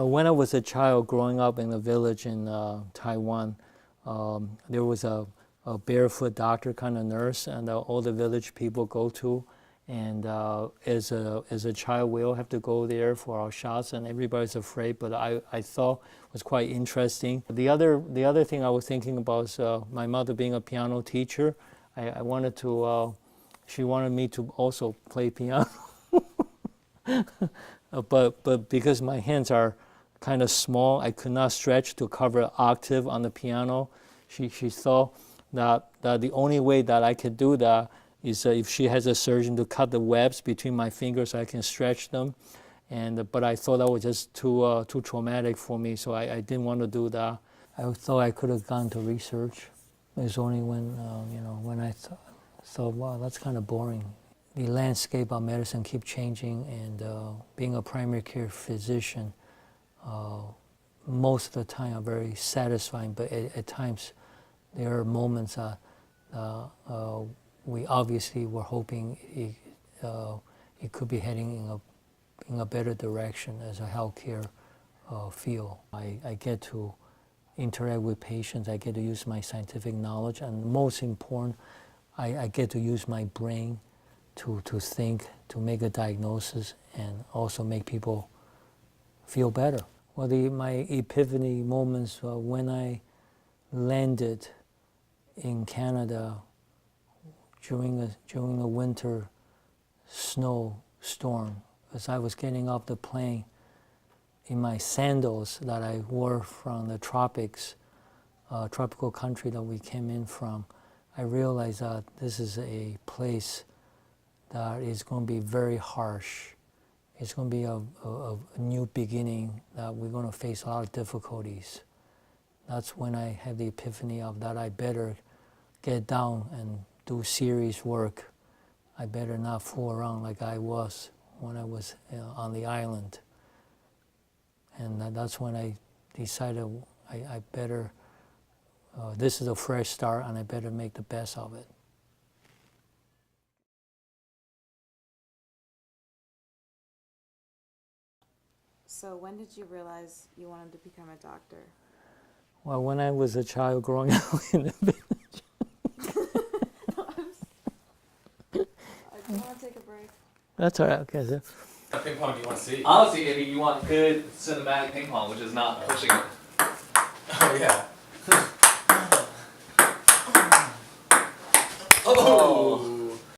When I was a child growing up in a village in Taiwan, there was a barefoot doctor kind of nurse, and all the village people go to. And as a child, we all have to go there for our shots, and everybody's afraid. But I thought it was quite interesting. The other thing I was thinking about is my mother being a piano teacher. I wanted to. She wanted me to also play piano. But because my hands are kind of small, I could not stretch to cover an octave on the piano. She thought that the only way that I could do that is if she has a surgeon to cut the webs between my fingers so I can stretch them. But I thought that was just too traumatic for me, so I didn't want to do that. I thought I could have gone to research. It was only when I thought, wow, that's kind of boring. The landscape of medicine keeps changing, and being a primary care physician, most of the time are very satisfying, but at times there are moments we obviously were hoping it could be heading in a better direction as a healthcare field. I get to interact with patients, I get to use my scientific knowledge, and most important, I get to use my brain to think, to make a diagnosis, and also make people feel better. Well, my epiphany moments were when I landed in Canada during a winter snowstorm. As I was getting off the plane in my sandals that I wore from the tropics, tropical country that we came in from, I realized that this is a place that is going to be very harsh. It's going to be a new beginning, that we're going to face a lot of difficulties. That's when I had the epiphany of that I better get down and do serious work. I better not fool around like I was when I was on the island. And that's when I decided I better, this is a fresh start, and I better make the best of it. So when did you realize you wanted to become a doctor? Well, when I was a child growing up in the village. Do you want to take a break? That's all right. Okay. So. What ping pong do you want to see? Honestly, if you want good cinematic ping pong, which is not pushing it. Oh yeah. Oh!